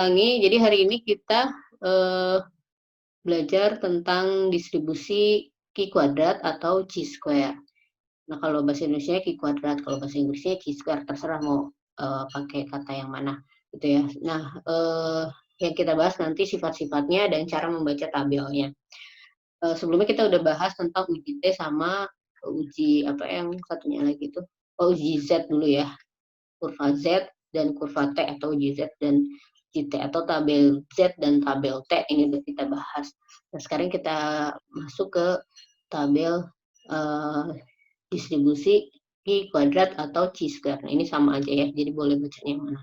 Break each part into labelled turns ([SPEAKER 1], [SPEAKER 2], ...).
[SPEAKER 1] Jadi hari ini kita belajar tentang distribusi Q kuadrat atau Chi square. Nah, kalau bahasa Indonesia Q kuadrat, kalau bahasa Inggrisnya Chi square, terserah mau pakai kata yang mana, gitu ya. Nah, yang kita bahas nanti sifat-sifatnya dan cara membaca tabelnya. Sebelumnya kita udah bahas tentang uji T sama uji apa yang satunya lagi itu, uji Z dulu ya, kurva Z dan kurva T atau uji Z dan uji T atau tabel Z dan tabel T ini udah kita bahas. Nah, sekarang kita masuk ke tabel distribusi Q kuadrat atau Chi square. Nah, ini sama aja ya, jadi boleh bacanya yang mana.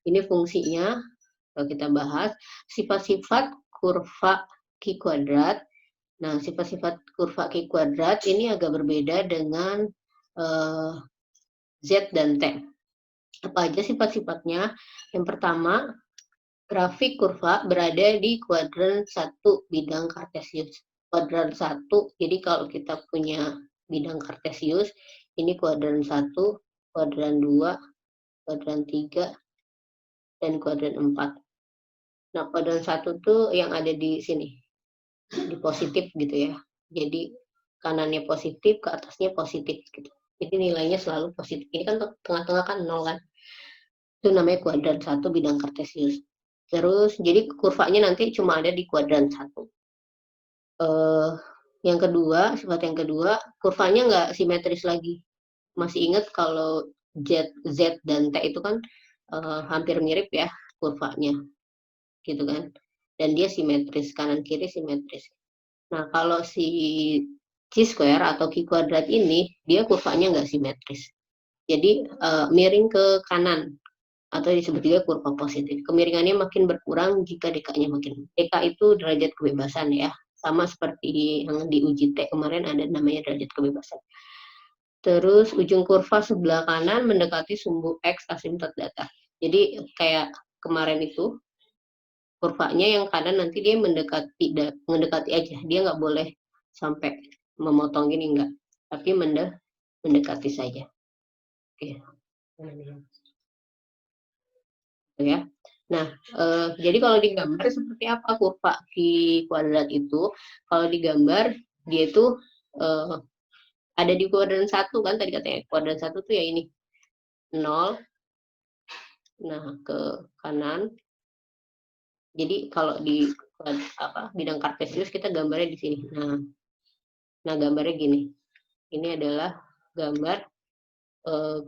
[SPEAKER 1] Ini fungsinya, kalau kita bahas sifat-sifat kurva Q kuadrat. Nah, sifat-sifat kurva Q kuadrat ini agak berbeda dengan Z dan T. Apa aja sifat-sifatnya? Yang pertama, grafik kurva berada di kuadran 1 bidang kartesius. Kuadran 1, jadi kalau kita punya bidang kartesius, ini kuadran 1, kuadran 2, kuadran 3, dan kuadran 4. Nah, kuadran 1 tuh yang ada di sini, di positif gitu ya. Jadi kanannya positif, ke atasnya positif gitu. Jadi nilainya selalu positif. Ini kan tengah-tengah kan 0 kan. Itu namanya kuadran 1 bidang kartesius. Terus, jadi kurvanya nanti cuma ada di kuadran 1. Yang kedua, sifat yang kedua, kurvanya nggak simetris lagi. Masih ingat kalau Z dan T itu kan hampir mirip ya kurvanya, gitu kan. Dan dia simetris, kanan kiri simetris. Nah, kalau si Chi square atau Q kuadrat ini, dia kurvanya nggak simetris. Jadi miring ke kanan, atau disebut juga kurva positif. Kemiringannya makin berkurang jika DK-nya makin. DK itu derajat kebebasan ya, sama seperti yang di uji T kemarin ada namanya derajat kebebasan. Terus ujung kurva sebelah kanan mendekati sumbu X asimtot datar. Jadi kayak kemarin itu kurvanya yang kanan nanti dia mendekati aja, dia nggak boleh sampai memotong gini enggak, tapi mendekati saja. Oke. Ya. Nah, jadi kalau digambar seperti apa kurva Q kuadrat itu? Kalau digambar dia itu ada di kuadran 1 kan tadi katanya. Kuadran 1 tuh ya ini 0. Nah, ke kanan. Jadi kalau di bidang kartesius kita gambarnya di sini. Nah gambarnya gini. Ini adalah gambar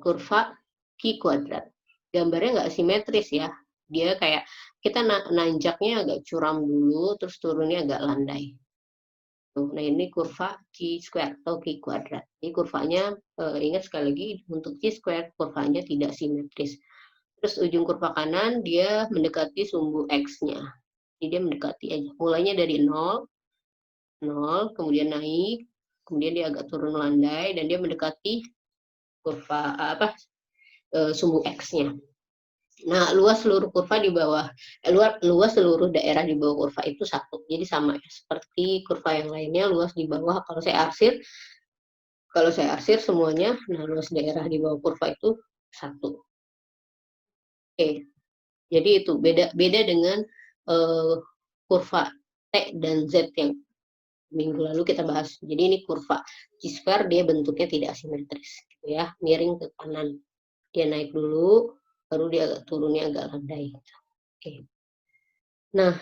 [SPEAKER 1] kurva Q kuadrat. Gambarnya nggak simetris ya. Dia kayak kita nanjaknya agak curam dulu, terus turunnya agak landai. Nah, ini kurva Q square atau Q kuadrat. Ini kurvanya, ingat sekali lagi, untuk Q square kurvanya tidak simetris. Terus ujung kurva kanan, dia mendekati sumbu X-nya. Jadi dia mendekati aja. Mulainya dari 0, kemudian naik, kemudian dia agak turun landai, dan dia mendekati kurva sumbu X-nya. Nah, luas seluruh kurva di bawah, luas seluruh daerah di bawah kurva itu 1. Jadi sama ya, seperti kurva yang lainnya, luas di bawah, kalau saya arsir semuanya, nah luas daerah di bawah kurva itu 1. Oke, jadi itu beda dengan kurva T dan Z yang minggu lalu kita bahas. Jadi ini kurva Chi square, dia bentuknya tidak simetris, gitu ya, miring ke kanan. Dia naik dulu, baru dia turunnya agak landai. Oke. Nah,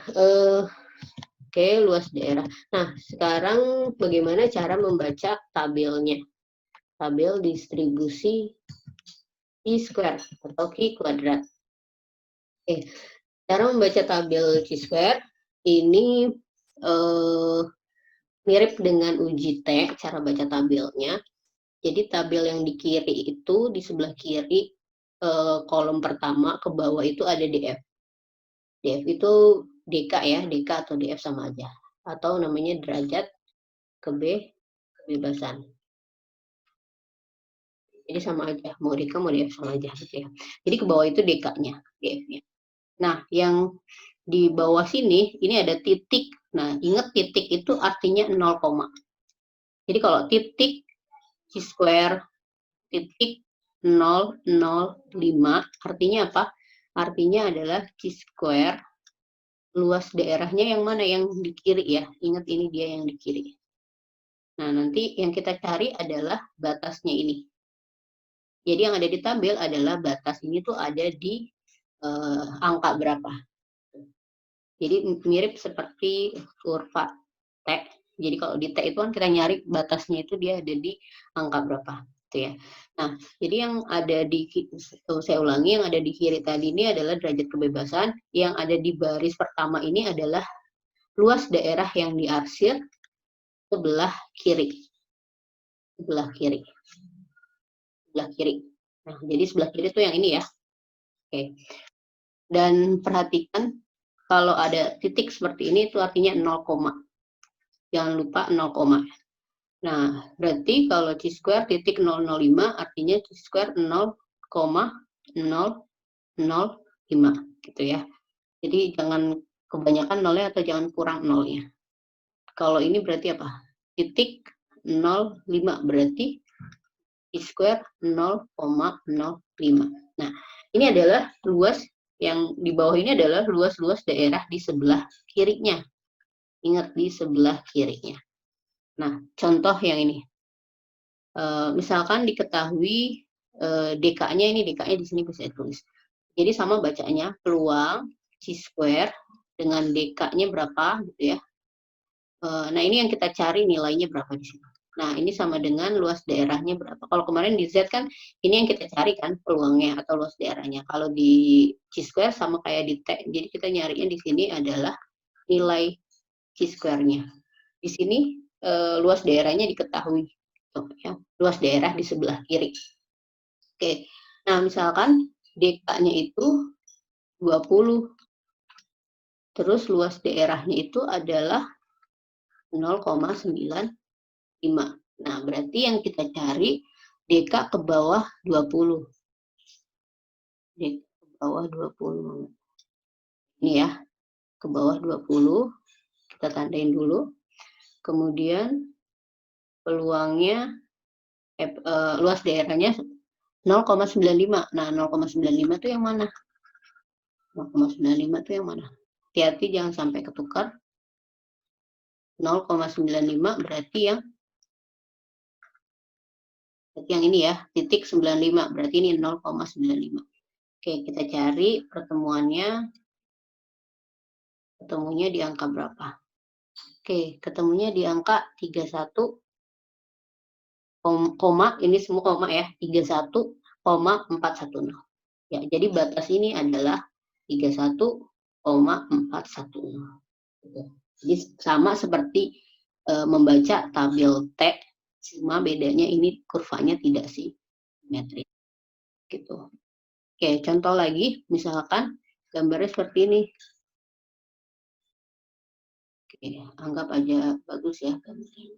[SPEAKER 1] oke, luas daerah. Nah, sekarang bagaimana cara membaca tabelnya? Tabel distribusi Chi square atau Q kuadrat. Oke, cara membaca tabel Chi square ini mirip dengan uji T, cara baca tabelnya. Jadi tabel yang di kiri itu, di sebelah kiri kolom pertama ke bawah itu ada DF. DF itu DK ya, DK atau DF sama aja. Atau namanya derajat kebebasan. Jadi sama aja, mau DK mau DF sama aja gitu ya. Jadi ke bawah itu DK-nya, DF-nya. Nah, yang di bawah sini, ini ada titik. Nah, ingat titik itu artinya 0, jadi kalau titik Chi square titik 005 artinya apa? artinya adalah chi-square luas daerahnya yang mana, yang di kiri ya. Ingat ini dia yang di kiri. Nah, nanti yang kita cari adalah batasnya ini. Jadi yang ada di tabel adalah batas ini tuh ada di angka berapa. Jadi mirip seperti kurva T. Jadi kalau di T itu kan kita nyari batasnya itu dia ada di angka berapa. Gitu ya. Nah, jadi yang ada di, saya ulangi, yang ada di kiri tadi ini adalah derajat kebebasan, yang ada di baris pertama ini adalah luas daerah yang diarsir sebelah kiri. Sebelah kiri. Sebelah kiri. Nah, jadi sebelah kiri itu yang ini ya. Oke. Dan perhatikan kalau ada titik seperti ini itu artinya 0, jangan lupa 0, nah berarti kalau chi-square titik 005 artinya chi-square 0,005 gitu ya. Jadi jangan kebanyakan nolnya atau jangan kurang nolnya. Kalau ini berarti apa? Titik 0,5 berarti chi-square 0,05. Nah, ini adalah luas yang di bawah ini adalah luas-luas daerah di sebelah kirinya. Ingat di sebelah kirinya. Nah, contoh yang ini. Misalkan diketahui DK-nya ini, DK-nya di sini bisa ditulis. Jadi sama bacanya, peluang chi-square dengan DK-nya berapa gitu ya. Nah, ini yang kita cari nilainya berapa di sini. Nah, ini sama dengan luas daerahnya berapa. Kalau kemarin di Z kan, ini yang kita cari kan peluangnya atau luas daerahnya. Kalau di chi-square sama kayak di T. Jadi kita nyarinya di sini adalah nilai chi-square-nya. Di sini luas daerahnya diketahui. Ya, luas daerah di sebelah kiri. Oke. Nah, misalkan DK-nya itu 20. Terus luas daerahnya itu adalah 0,95. Nah, berarti yang kita cari DK ke bawah 20. DK ke bawah 20. Ini ya, ke bawah 20. Kita tandain dulu. Kemudian peluangnya luas daerahnya 0,95. Nah, 0,95 itu yang mana? 0,95 itu yang mana? Hati-hati jangan sampai ketukar. 0,95 berarti yang ini ya, titik 95. Berarti ini 0,95. Oke, kita cari pertemuannya. Ketemunya di angka berapa? Oke, ketemunya di angka 31, koma, ini semua koma ya, 31,410. Ya, jadi batas ini adalah 31,410. Jadi sama seperti membaca tabel T, cuma bedanya ini kurvanya tidak simetris. Gitu. Oke, contoh lagi, misalkan gambarnya seperti ini. Oke, anggap aja bagus ya gambarnya.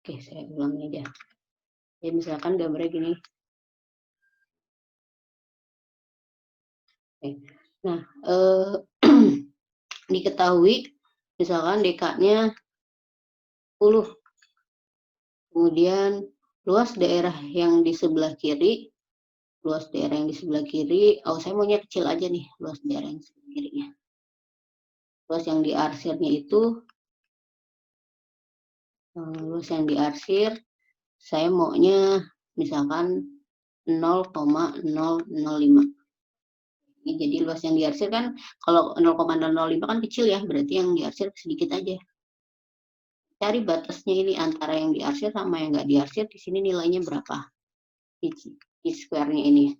[SPEAKER 1] Oke, saya ulangi aja. Ya, misalkan gambarnya gini. Oke. Nah, diketahui misalkan DK-nya 10. Kemudian luas daerah yang di sebelah kiri, oh saya maunya kecil aja nih, luas daerah yang di sebelah kirinya. Luas yang diarsirnya itu, saya maunya misalkan 0,005. Ini jadi luas yang diarsir kan, kalau 0,005 kan kecil ya, berarti yang diarsir sedikit aja. Cari batasnya ini antara yang diarsir sama yang nggak diarsir, di sini nilainya berapa? Chi-square-nya ini.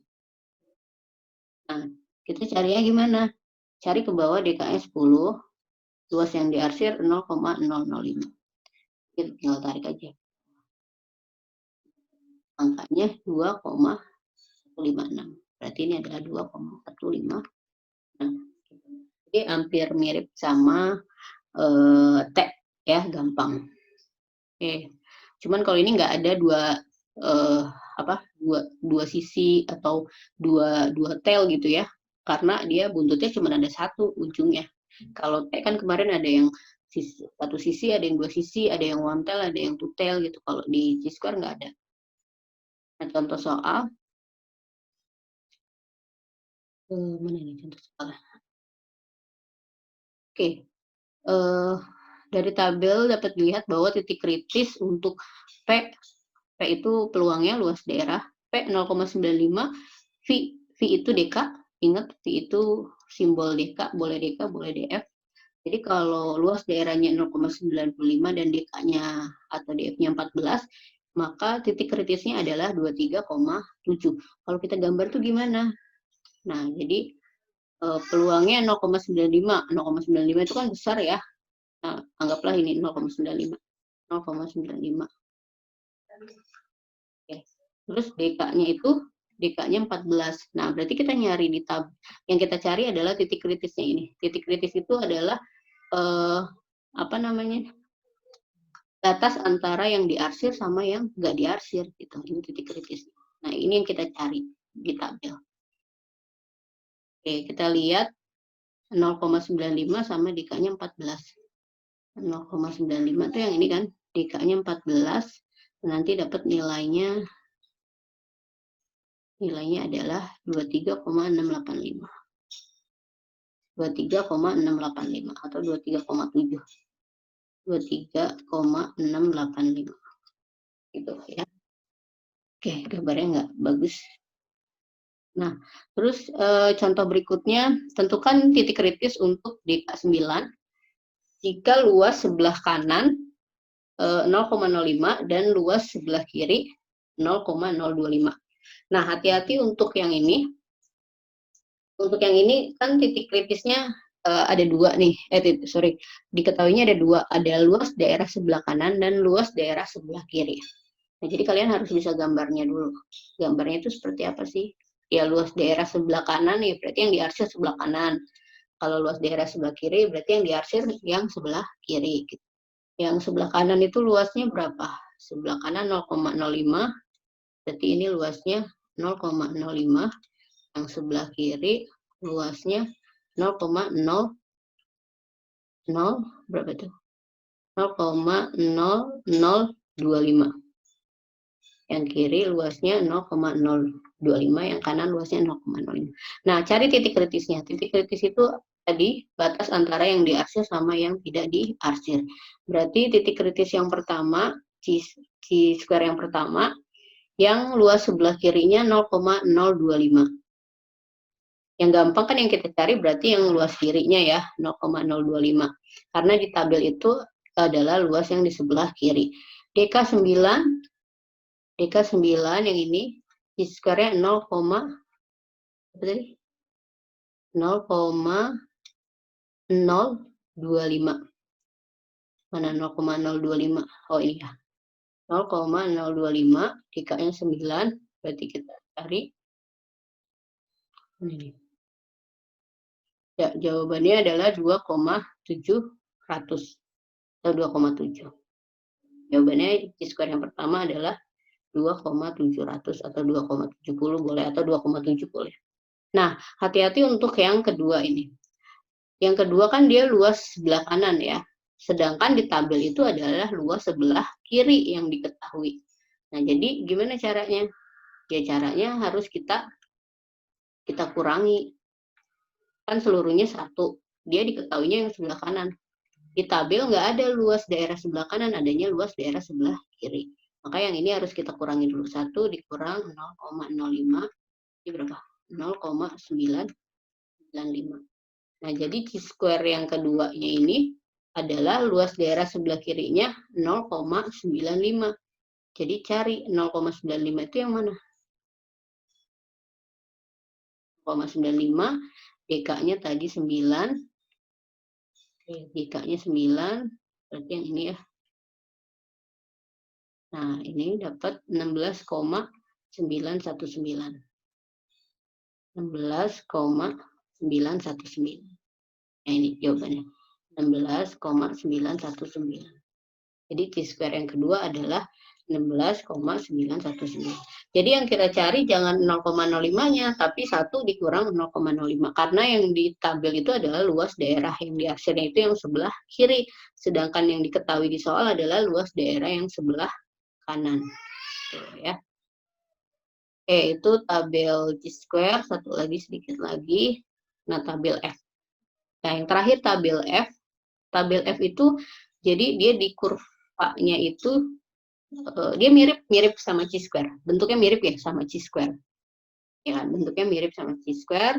[SPEAKER 1] Nah, kita carinya gimana? Cari ke bawah DK-nya 10, luas yang diarsir 0,005. Kita tinggal tarik aja. Angkanya 2,156. Berarti ini adalah 2,156. Jadi hampir mirip sama T ya, gampang. Oke. Cuman kalau ini nggak ada dua sisi atau dua tail gitu ya, karena dia buntutnya cuma ada satu ujungnya. Kalau T kan kemarin ada yang satu sisi, ada yang dua sisi, ada yang one tail, ada yang two tail gitu. Kalau di chi-square nggak ada. Nah, contoh soal, mana ini contoh soal? Oke, dari tabel dapat dilihat bahwa titik kritis untuk P itu peluangnya luas daerah, P 0,95, V itu DK, ingat V itu simbol DK, boleh DK, boleh DF. Jadi kalau luas daerahnya 0,95 dan DK-nya atau DF-nya 14, maka titik kritisnya adalah 23,7. Kalau kita gambar tuh gimana? Nah, jadi peluangnya 0,95. 0,95 itu kan besar ya. Nah, anggaplah ini 0,95. 0,95. Oke. Terus DK-nya 14. Nah, berarti kita nyari di tab. Yang kita cari adalah titik kritisnya ini. Titik kritis itu adalah apa namanya? Batas antara yang diarsir sama yang nggak diarsir gitu. Ini titik kritis. Nah, ini yang kita cari di tabel. Oke, kita lihat 0,95 sama DK-nya 14. 0,95 itu yang ini kan, DK-nya 14, nanti dapat nilainya adalah 23,685. 23,685 atau 23,7. 23,685. Gitu ya. Oke, gambarnya nggak bagus. Nah, terus contoh berikutnya, tentukan titik kritis untuk DK9 jika luas sebelah kanan 0,05 dan luas sebelah kiri 0,025. Nah, hati-hati untuk yang ini. Untuk yang ini kan titik kritisnya ada dua nih. Diketahuinya ada dua. Ada luas daerah sebelah kanan dan luas daerah sebelah kiri. Nah, jadi kalian harus bisa gambarnya dulu. Gambarnya itu seperti apa sih? Ya, luas daerah sebelah kanan ya berarti yang diarsir sebelah kanan. Kalau luas daerah sebelah kiri berarti yang diarsir yang sebelah kiri. Yang sebelah kanan itu luasnya berapa? Sebelah kanan 0,05, berarti ini luasnya 0,05. Yang sebelah kiri luasnya 0,00 berapa itu? 0,0025. Yang kiri luasnya 0,025, yang kanan luasnya 0,05. Nah, cari titik kritisnya. Titik kritis itu tadi batas antara yang diarsir sama yang tidak diarsir. Berarti titik kritis yang pertama, Chi-square yang pertama, yang luas sebelah kirinya 0,025. Yang gampang kan yang kita cari berarti yang luas kirinya ya, 0,025. Karena di tabel itu adalah luas yang di sebelah kiri. DK9 yang ini Chi-square-nya 0,025. Mana 0,025? Oh ini ya. 0,025, DK-nya 9, berarti kita cari. Ini. Ya, jawabannya adalah 2,700 atau 2,7. Jawabannya Chi-square yang pertama adalah 2,700 atau 2,70 boleh, atau 2,7 boleh. Nah, hati-hati untuk yang kedua ini. Yang kedua kan dia luas sebelah kanan ya. Sedangkan di tabel itu adalah luas sebelah kiri yang diketahui. Nah, jadi gimana caranya? Ya caranya harus kita kurangi. Kan seluruhnya 1. Dia diketahuinya yang sebelah kanan. Di tabel nggak ada luas daerah sebelah kanan, adanya luas daerah sebelah kiri. Maka yang ini harus kita kurangi dulu. 1 dikurang 0,05, ini berapa? 0,995. Nah, jadi Chi-square yang keduanya ini adalah luas daerah sebelah kirinya 0,95. Jadi cari 0,95 itu yang mana? 0,95, DK-nya tadi 9. DK-nya 9, berarti yang ini ya. Nah, ini dapat 16,919. 16,919. Nah, ini jawabannya. 16,919. Jadi Chi-square yang kedua adalah 16,919. Jadi yang kita cari jangan 0,05-nya, tapi 1 dikurang 0,05. Karena yang di tabel itu adalah luas daerah yang diarsirnya itu yang sebelah kiri. Sedangkan yang diketahui di soal adalah luas daerah yang sebelah kanan. Tuh, ya. Oke, itu tabel G-square, satu lagi sedikit lagi. Nah, tabel F. Nah, yang terakhir tabel F. Tabel F itu, jadi dia di kurvanya itu, dia mirip-mirip sama G-square. Bentuknya mirip ya sama G-square. Ya, bentuknya mirip sama G-square.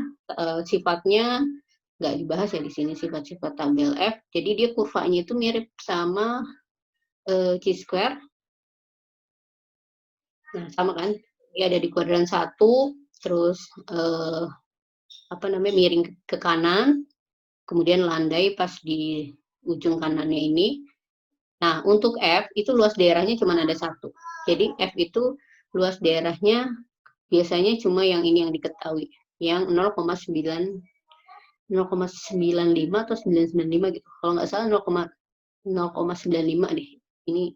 [SPEAKER 1] Sifatnya nggak dibahas ya di sini sifat-sifat tabel F. Jadi dia kurvanya itu mirip sama G-square. Nah, sama kan? Dia ada di kuadran 1, terus apa namanya miring ke kanan, kemudian landai pas di ujung kanannya ini. Nah, untuk F itu luas daerahnya cuma ada satu. Jadi F itu luas daerahnya biasanya cuma yang ini yang diketahui, yang 0,95 atau 995 gitu. Kalau nggak salah 0,95 deh. Ini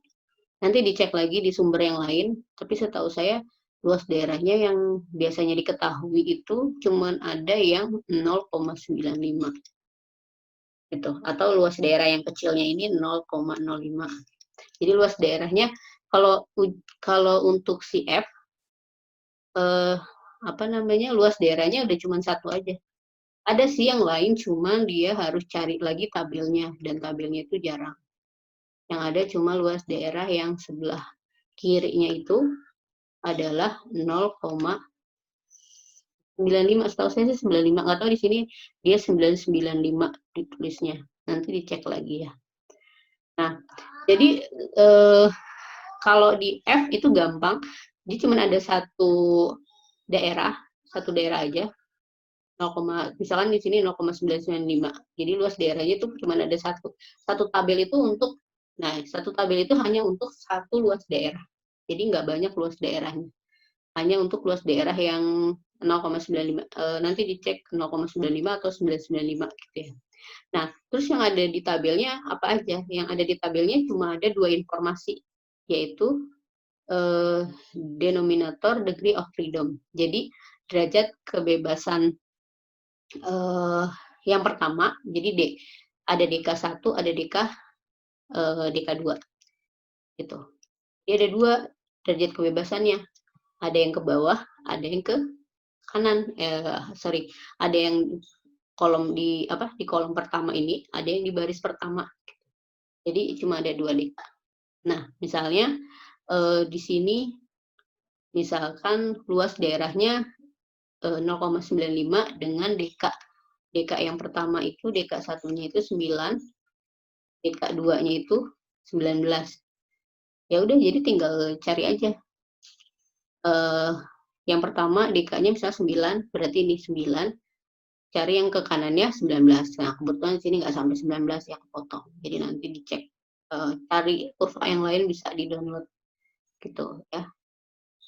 [SPEAKER 1] nanti dicek lagi di sumber yang lain, tapi setahu saya luas daerahnya yang biasanya diketahui itu cuman ada yang 0,95 gitu, atau luas daerah yang kecilnya ini 0,05. Jadi luas daerahnya kalau kalau untuk si F apa namanya luas daerahnya udah cuma satu aja. Ada sih yang lain, cuman dia harus cari lagi tabelnya dan tabelnya itu jarang. Yang ada cuma luas daerah yang sebelah kirinya itu adalah 0,95. Setahu saya sih 95. Nggak tahu di sini dia 995 ditulisnya. Nanti dicek lagi ya. Nah, jadi eh, kalau di F itu gampang. Dia cuma ada satu daerah aja. 0, misalkan di sini 0,995. Jadi luas daerahnya itu cuma ada satu. Satu tabel itu untuk, nah satu tabel itu hanya untuk satu luas daerah. Jadi nggak banyak luas daerahnya. Hanya untuk luas daerah yang 0,95. Nanti dicek 0,95 atau 995 gitu ya. Nah, terus yang ada di tabelnya apa aja? Yang ada di tabelnya cuma ada dua informasi, yaitu denominator degree of freedom. Jadi derajat kebebasan yang pertama, jadi ada DK1, ada DK2 gitu. Jadi ada dua derajat kebebasannya. Ada yang ke bawah, ada yang ke kanan. Ada yang kolom di kolom pertama ini, ada yang di baris pertama. Jadi cuma ada dua DK. Nah, misalnya di sini misalkan luas daerahnya 0,95 dengan DK. DK yang pertama itu DK satunya itu 9, DK 2-nya itu 19. Ya udah jadi tinggal cari aja. Yang pertama DK-nya misalnya 9, berarti ini 9. Cari yang ke kanannya 19. Nah, kebetulan sini nggak sampai 19 ya kepotong. Jadi nanti dicek. Cari kurva yang lain bisa di-download gitu ya.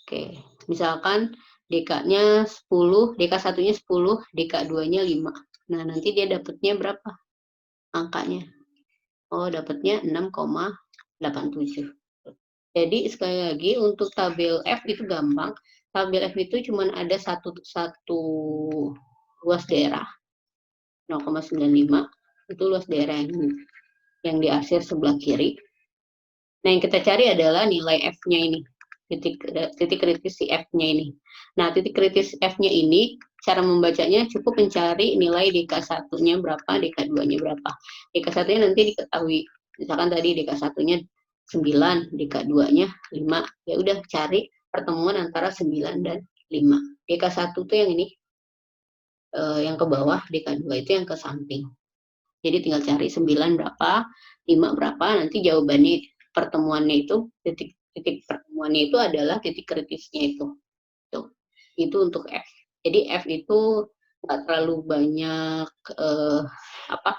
[SPEAKER 1] Oke, misalkan DK-nya 10, DK satunya 10, DK 2-nya 5. Nah, nanti dia dapatnya berapa angkanya? Oh, dapatnya 6,87. Jadi sekali lagi untuk tabel F itu gampang. Tabel F itu cuma ada satu luas daerah 0,95. Itu luas daerah yang diarsir sebelah kiri. Nah, yang kita cari adalah nilai F-nya ini. Titik kritis si F-nya ini. Nah, titik kritis F-nya ini, cara membacanya cukup mencari nilai DK1-nya berapa, DK2-nya berapa. DK1-nya nanti diketahui. Misalkan tadi DK1-nya 9, DK2-nya 5. Ya udah cari pertemuan antara 9 dan 5. DK1 itu yang ini, yang ke bawah, DK2 itu yang ke samping. Jadi tinggal cari 9 berapa, 5 berapa, nanti jawabannya pertemuannya itu, titik pertemuannya itu adalah titik kritisnya itu. Tuh. Itu untuk F. Jadi F itu nggak terlalu banyak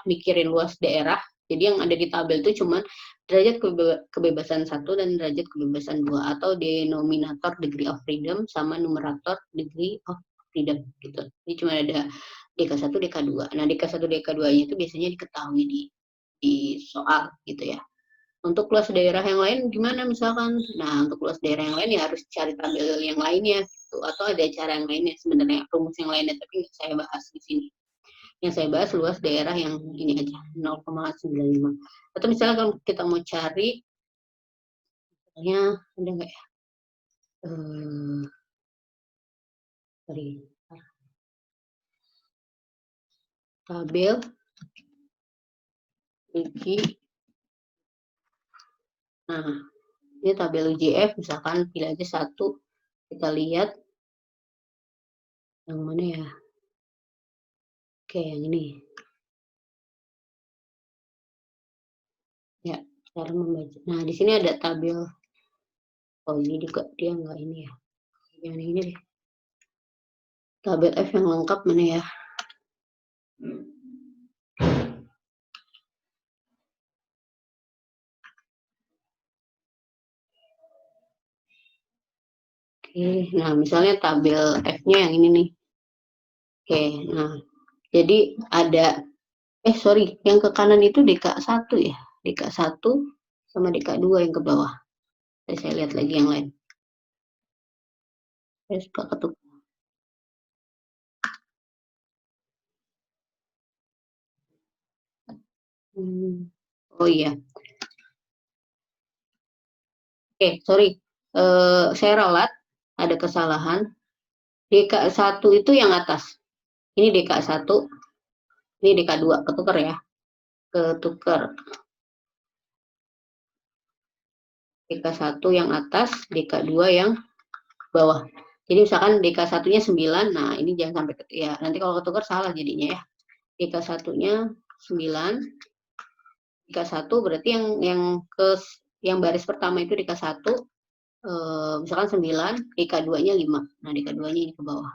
[SPEAKER 1] mikirin luas daerah. Jadi yang ada di tabel itu cuma derajat kebebasan 1 dan derajat kebebasan 2, atau denominator degree of freedom sama numerator degree of freedom gitu. Jadi cuma ada DK1, DK2. Nah, DK1, DK2-nya itu biasanya diketahui di soal gitu ya. Untuk luas daerah yang lain gimana misalkan? Nah, untuk luas daerah yang lain ya harus cari tabel yang lainnya gitu. Atau ada cara yang lainnya sebenarnya, rumus yang lainnya, tapi nggak saya bahas di sini. Yang saya bahas luas daerah yang ini aja, 0,95. Atau misalnya kalau kita mau cari, misalnya ada nggak ya? sorry, tabel uji. Nah, ini tabel UJF, misalkan pilih aja satu, kita lihat yang mana ya. Oke, yang ini. Ya, cara membaca. Nah, di sini ada tabel. Oh, ini juga dia nggak ini ya. Yang ini deh. Tabel F yang lengkap mana ya? Oke, nah misalnya tabel F-nya yang ini nih. Oke, nah jadi ada, sorry, yang ke kanan itu DK1 ya. DK1 sama DK2 yang ke bawah. Saya lihat lagi yang lain. Saya suka ketuk. Oh iya. Oke, sorry. Saya ralat, ada kesalahan. DK1 itu yang atas. Ini DK1, ini DK2, ketukar ya. Ketukar. DK1 yang atas, DK2 yang bawah. Jadi misalkan DK1-nya 9, nah ini jangan sampai ya, nanti kalau ketukar salah jadinya ya. DK1-nya 9, DK1 berarti yang baris pertama itu DK1, misalkan 9, DK2-nya 5. Nah, DK2-nya ini ke bawah.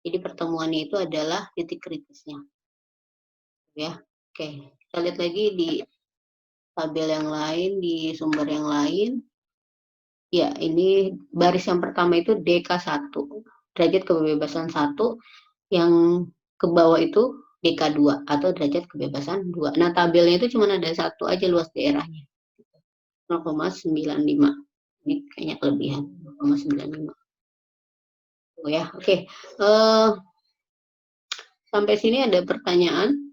[SPEAKER 1] Jadi pertemuannya itu adalah titik kritisnya. Ya. Oke, kita lihat lagi di tabel yang lain, di sumber yang lain. Ya, ini baris yang pertama itu DK1, derajat kebebasan 1, yang ke bawah itu DK2 atau derajat kebebasan 2. Nah, tabelnya itu cuma ada satu aja luas daerahnya. 0,95. Ini kayaknya kelebihan 0,95. Oh ya, oke. Sampai sini ada pertanyaan?